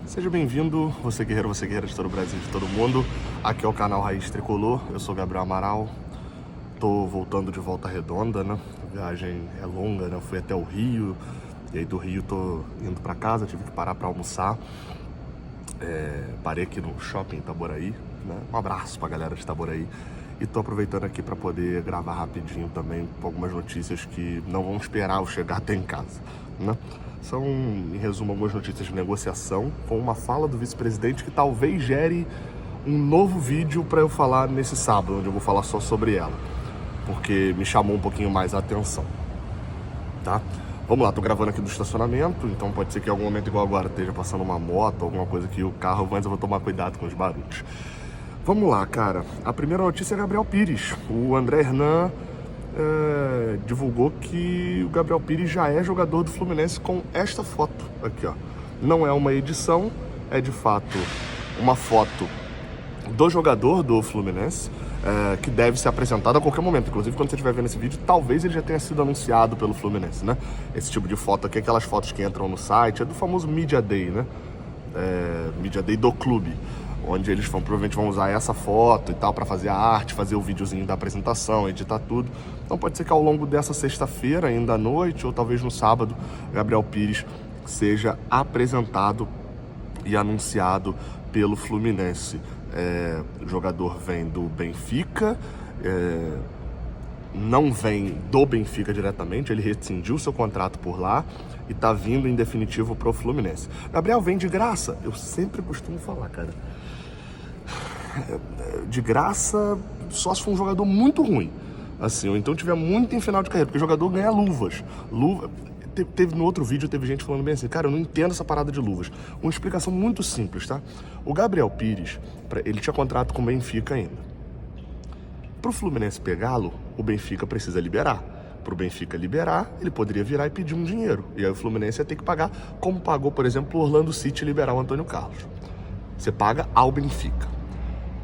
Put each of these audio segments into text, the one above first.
Seja bem-vindo, você guerreiro de todo o Brasil, de todo mundo. Aqui é o canal Raiz Tricolor, eu sou Gabriel Amaral. Tô voltando de Volta Redonda, né? A viagem é longa, né? Eu fui até o Rio, e aí do Rio tô indo pra casa, tive que parar pra almoçar. Parei aqui no shopping Itaboraí, né? Um abraço pra galera de Itaboraí. E tô aproveitando aqui pra poder gravar rapidinho também algumas notícias que não vão esperar eu chegar até em casa, né? São, em resumo, algumas notícias de negociação com uma fala do vice-presidente que talvez gere um novo vídeo para eu falar nesse sábado, onde eu vou falar só sobre ela, porque me chamou um pouquinho mais a atenção, tá? Vamos lá, tô gravando aqui do estacionamento, então pode ser que em algum momento igual agora esteja passando uma moto, alguma coisa que o carro, mas eu vou tomar cuidado com os barulhos. Vamos lá, cara. A primeira notícia é Gabriel Pires. O André Hernan divulgou que o Gabriel Pires já é jogador do Fluminense com esta foto aqui, ó. Não é uma edição, é de fato uma foto do jogador do Fluminense, que deve ser apresentado a qualquer momento. Inclusive, quando você estiver vendo esse vídeo, talvez ele já tenha sido anunciado pelo Fluminense, né? Esse tipo de foto aqui, aquelas fotos que entram no site, é do famoso Media Day, né? Media Day do clube, onde eles provavelmente vão usar essa foto e tal para fazer a arte, fazer o videozinho da apresentação, editar tudo. Então pode ser que ao longo dessa sexta-feira, ainda à noite, ou talvez no sábado, Gabriel Pires seja apresentado e anunciado pelo Fluminense. O jogador vem do Benfica, não vem do Benfica diretamente, ele rescindiu seu contrato por lá e tá vindo em definitivo pro Fluminense. Gabriel vem de graça, eu sempre costumo falar, cara. De graça, só se for um jogador muito ruim, assim, ou então tiver muito em final de carreira, porque o jogador ganha luvas. No outro vídeo teve gente falando bem assim, cara, eu não entendo essa parada de luvas. Uma explicação muito simples, tá? O Gabriel Pires, ele tinha contrato com o Benfica ainda. Pro Fluminense pegá-lo, o Benfica precisa liberar. Pro Benfica liberar, ele poderia virar e pedir um dinheiro. E aí o Fluminense ia ter que pagar, como pagou, por exemplo, o Orlando City liberar o Antônio Carlos. Você paga ao Benfica.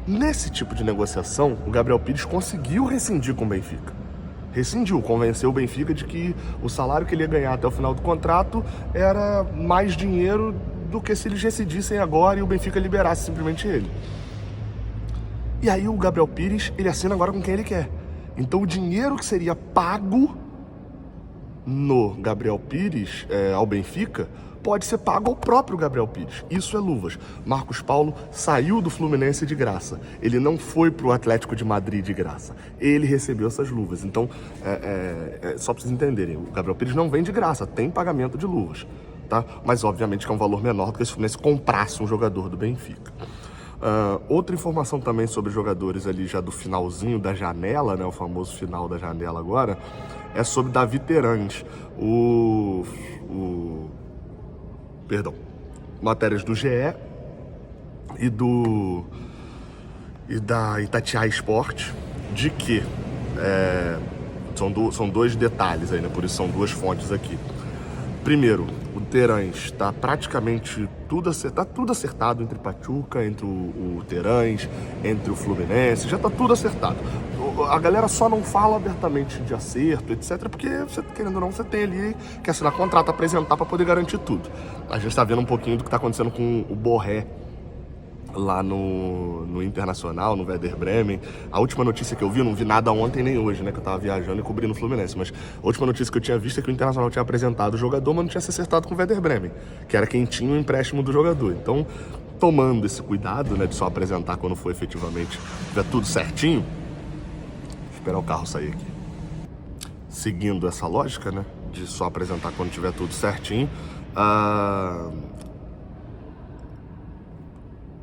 Nesse tipo de negociação, o Gabriel Pires conseguiu rescindir com o Benfica. Rescindiu, convenceu o Benfica de que o salário que ele ia ganhar até o final do contrato era mais dinheiro do que se eles rescindissem agora e o Benfica liberasse simplesmente ele. E aí o Gabriel Pires, ele assina agora com quem ele quer. Então o dinheiro que seria pago no Gabriel Pires ao Benfica pode ser pago ao próprio Gabriel Pires. Isso é luvas. Marcos Paulo saiu do Fluminense de graça. Ele não foi pro Atlético de Madrid de graça. Ele recebeu essas luvas. Então, só pra vocês entenderem, o Gabriel Pires não vem de graça, tem pagamento de luvas, tá? Mas obviamente que é um valor menor do que se o Fluminense comprasse um jogador do Benfica. Outra informação também sobre jogadores ali já do finalzinho da janela, né, o famoso final da janela agora, é sobre Davi Terãs. Matérias do GE e da Itatiaia Esporte, de que são dois detalhes aí, né? Por isso são duas fontes aqui. Primeiro, o Terãs está praticamente tudo acertado entre Pachuca, entre o Terãs, entre o Fluminense, já está tudo acertado. A galera só não fala abertamente de acerto, etc, porque, querendo ou não, você tem ali que assinar contrato, apresentar para poder garantir tudo. A gente está vendo um pouquinho do que está acontecendo com o Borré lá no Internacional, no Werder Bremen. A última notícia que eu vi, eu não vi nada ontem nem hoje, né, que eu tava viajando e cobrindo o Fluminense, mas a última notícia que eu tinha visto é que o Internacional tinha apresentado o jogador, mas não tinha se acertado com o Werder Bremen, que era quem tinha o empréstimo do jogador. Então, tomando esse cuidado, né, de só apresentar quando for efetivamente tiver tudo certinho, vou esperar o carro sair aqui. Seguindo essa lógica, né, de só apresentar quando tiver tudo certinho,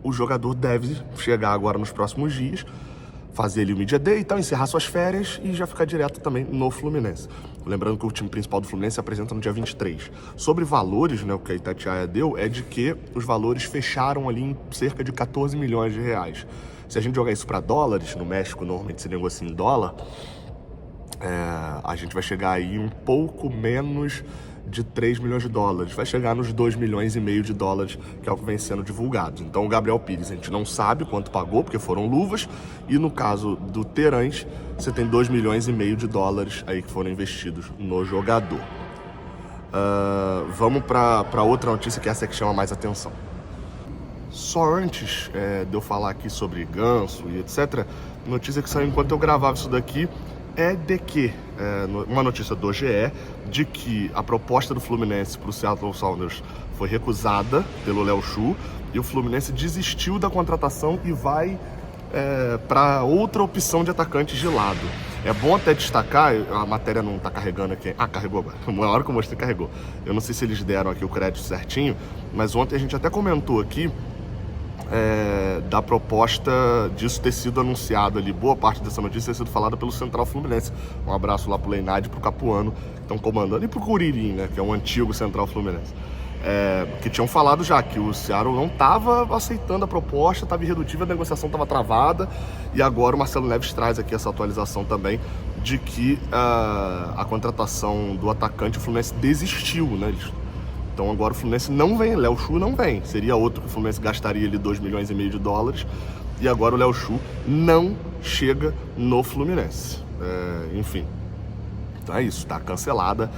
o jogador deve chegar agora nos próximos dias, fazer ali o Media Day e tal, encerrar suas férias e já ficar direto também no Fluminense. Lembrando que o time principal do Fluminense se apresenta no dia 23. Sobre valores, né, o que a Itatiaia deu é de que os valores fecharam ali em cerca de 14 milhões de reais. Se a gente jogar isso para dólares, no México normalmente se negocia em dólar, a gente vai chegar aí um pouco menos de 3 milhões de dólares, vai chegar nos 2 milhões e meio de dólares, que é o que vem sendo divulgado. Então o Gabriel Pires, a gente não sabe quanto pagou, porque foram luvas, e no caso do Terãs, você tem 2 milhões e meio de dólares aí que foram investidos no jogador. Vamos para outra notícia, que essa é que chama mais atenção. Só antes de eu falar aqui sobre Ganso e etc, notícia que saiu enquanto eu gravava isso daqui é de que, uma notícia do GE, de que a proposta do Fluminense para o Seattle Sounders foi recusada pelo Léo Chu e o Fluminense desistiu da contratação e vai para outra opção de atacantes de lado. É bom até destacar, a matéria não está carregando aqui. Ah, carregou agora. Uma hora que eu mostrei, carregou. Eu não sei se eles deram aqui o crédito certinho, mas ontem a gente até comentou aqui da proposta disso ter sido anunciado ali. Boa parte dessa notícia ter sido falada pelo Central Fluminense. Um abraço lá pro Leinade e pro Capuano, que estão comandando, e pro Curirim, né, que é o antigo Central Fluminense. Que tinham falado já que o Seattle não estava aceitando a proposta, estava irredutível, a negociação estava travada, e agora o Marcelo Neves traz aqui essa atualização também de que a contratação do atacante, o Fluminense desistiu, né? Então agora o Fluminense não vem, Léo Chu não vem, seria outro que o Fluminense gastaria ali 2,5 milhões de dólares, e agora o Léo Chu não chega no Fluminense. Enfim, então é isso, está cancelada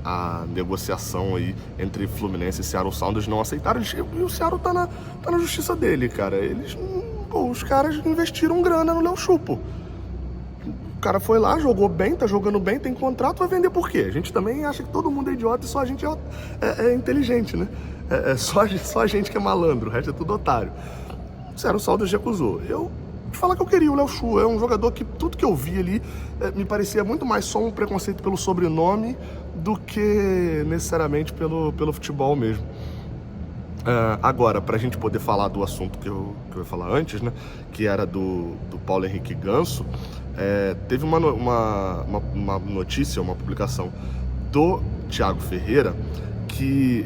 a negociação aí entre Fluminense e Seattle Sounders. Não aceitaram, e o Seattle tá na justiça dele, cara. Os caras investiram grana no Léo Chu, pô. O cara foi lá, jogou bem, tá jogando bem, tem contrato, vai vender por quê? A gente também acha que todo mundo é idiota e só a gente é inteligente, né? Só a gente que é malandro, o resto é tudo otário. O Seattle Sounders recusou. Eu te falar que eu queria o Léo Chu, é um jogador que tudo que eu vi ali me parecia muito mais só um preconceito pelo sobrenome do que necessariamente pelo futebol mesmo. Agora, pra gente poder falar do assunto que eu ia falar antes, né, que era do Paulo Henrique Ganso, teve uma notícia, uma publicação do Thiago Ferreira, que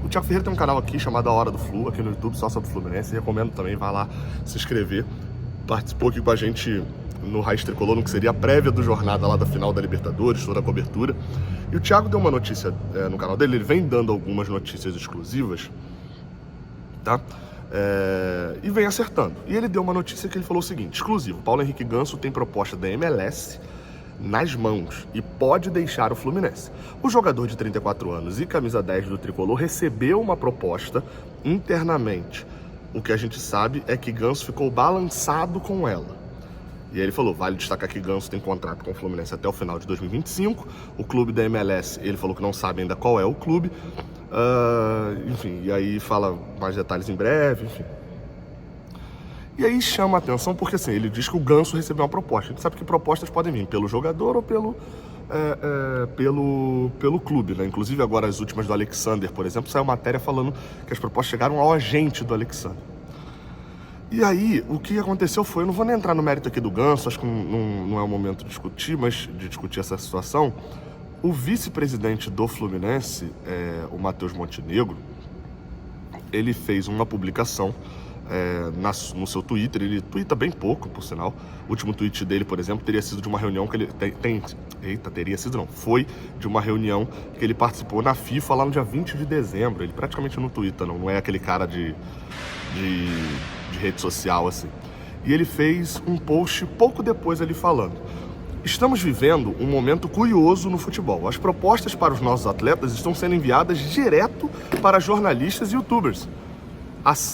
o Thiago Ferreira tem um canal aqui chamado A Hora do Flu, aqui no YouTube, só sobre o Fluminense. Recomendo também, vai lá se inscrever. Participou aqui com a gente no Raiz Tricolor, no que seria a prévia do jornada lá da final da Libertadores, toda a cobertura. E o Thiago deu uma notícia no canal dele, ele vem dando algumas notícias exclusivas, tá? E vem acertando. E ele deu uma notícia que ele falou o seguinte: exclusivo, Paulo Henrique Ganso tem proposta da MLS nas mãos e pode deixar o Fluminense. O jogador de 34 anos e camisa 10 do Tricolor recebeu uma proposta internamente. O que a gente sabe é que Ganso ficou balançado com ela. E aí ele falou, vale destacar que Ganso tem contrato com o Fluminense até o final de 2025. O clube da MLS, ele falou que não sabe ainda qual é o clube. Enfim, e aí fala mais detalhes em breve, enfim. E aí chama a atenção porque assim, ele diz que o Ganso recebeu uma proposta. A gente sabe que propostas podem vir pelo jogador ou pelo clube, né? Inclusive agora as últimas do Alexander, por exemplo, saiu matéria falando que as propostas chegaram ao agente do Alexander. E aí, o que aconteceu foi, eu não vou nem entrar no mérito aqui do Ganso, acho que não é o momento de discutir essa situação. O vice-presidente do Fluminense, o Matheus Montenegro, ele fez uma publicação no seu Twitter. Ele tuita bem pouco, por sinal. O último tweet dele, por exemplo, teria sido de uma reunião que ele foi de uma reunião que ele participou na FIFA lá no dia 20 de dezembro. Ele praticamente não tuita, não é aquele cara de rede social, assim. E ele fez um post pouco depois ali falando: estamos vivendo um momento curioso no futebol. As propostas para os nossos atletas estão sendo enviadas direto para jornalistas e youtubers,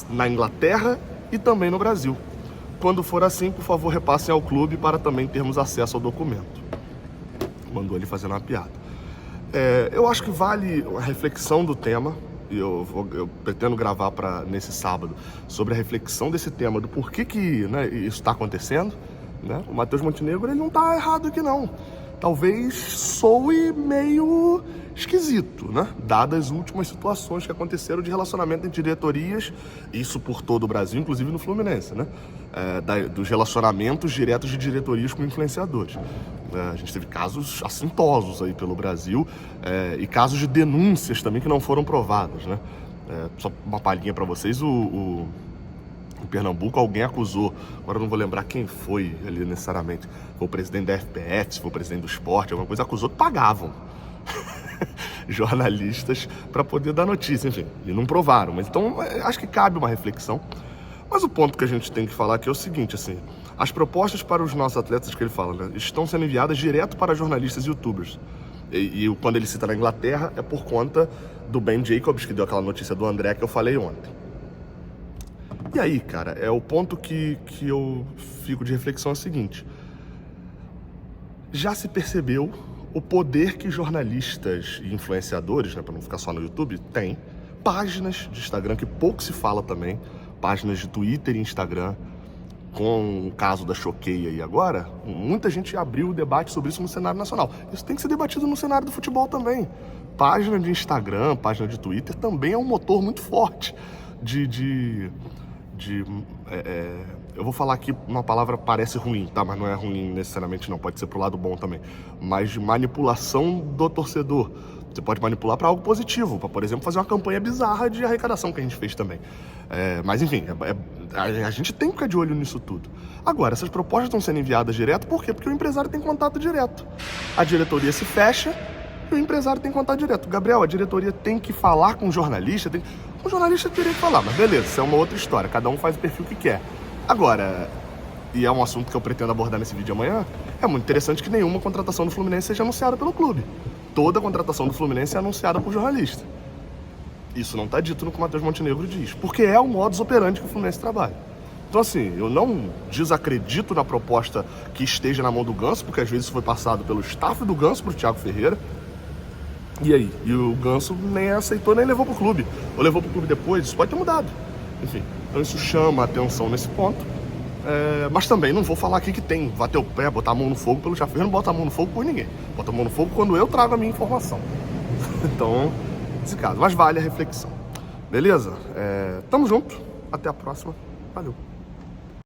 na Inglaterra e também no Brasil. Quando for assim, por favor, repassem ao clube para também termos acesso ao documento. Mandou ele fazendo uma piada. Eu acho que vale a reflexão do tema. Eu pretendo gravar nesse sábado sobre a reflexão desse tema, do porquê que, né, isso está acontecendo, né? O Matheus Montenegro, ele não está errado aqui não. Talvez soe meio esquisito, né? Dadas as últimas situações que aconteceram de relacionamento entre diretorias, isso por todo o Brasil, inclusive no Fluminense, né? Dos relacionamentos diretos de diretorias com influenciadores. A gente teve casos assintosos aí pelo Brasil, e casos de denúncias também que não foram provadas, né? Só uma palhinha para vocês, em Pernambuco alguém acusou, agora eu não vou lembrar quem foi ali necessariamente, foi o presidente da FPF, se foi o presidente do esporte, alguma coisa, acusou que pagavam jornalistas para poder dar notícia, enfim, e não provaram. Mas então acho que cabe uma reflexão. Mas o ponto que a gente tem que falar aqui é o seguinte, assim, as propostas para os nossos atletas que ele fala, né, estão sendo enviadas direto para jornalistas e youtubers. E quando ele cita na Inglaterra é por conta do Ben Jacobs, que deu aquela notícia do André que eu falei ontem. E aí, cara, é o ponto que eu fico de reflexão é o seguinte. Já se percebeu o poder que jornalistas e influenciadores, né, para não ficar só no YouTube, têm. Páginas de Instagram, que pouco se fala também, páginas de Twitter e Instagram, com o caso da Choquei aí agora, muita gente abriu o debate sobre isso no cenário nacional. Isso tem que ser debatido no cenário do futebol também. Página de Instagram, página de Twitter também é um motor muito forte eu vou falar aqui uma palavra parece ruim, tá? Mas não é ruim necessariamente não, pode ser pro lado bom também. Mas de manipulação do torcedor. Você pode manipular para algo positivo, para, por exemplo, fazer uma campanha bizarra de arrecadação que a gente fez também. Mas enfim, a gente tem que ficar de olho nisso tudo. Agora, essas propostas estão sendo enviadas direto, por quê? Porque o empresário tem contato direto. A diretoria se fecha e o empresário tem contato direto. Gabriel, a diretoria tem que falar com o jornalista, o jornalista teria que falar, mas beleza, isso é uma outra história, cada um faz o perfil que quer. Agora, e é um assunto que eu pretendo abordar nesse vídeo amanhã, é muito interessante que nenhuma contratação do Fluminense seja anunciada pelo clube. Toda contratação do Fluminense é anunciada por jornalista. Isso não está dito no que o Matheus Montenegro diz, porque é o modus operandi que o Fluminense trabalha. Então assim, eu não desacredito na proposta que esteja na mão do Ganso, porque às vezes isso foi passado pelo staff do Ganso para o Thiago Ferreira. E aí? E o Ganso nem aceitou, nem levou pro clube. Ou levou pro clube depois, isso pode ter mudado. Enfim, então isso chama a atenção nesse ponto. Mas também não vou falar aqui que tem bater o pé, botar a mão no fogo pelo Thiago Ferreira. Não bota a mão no fogo por ninguém. Bota a mão no fogo quando eu trago a minha informação. Então, nesse caso, mas vale a reflexão. Beleza? Tamo junto. Até a próxima. Valeu.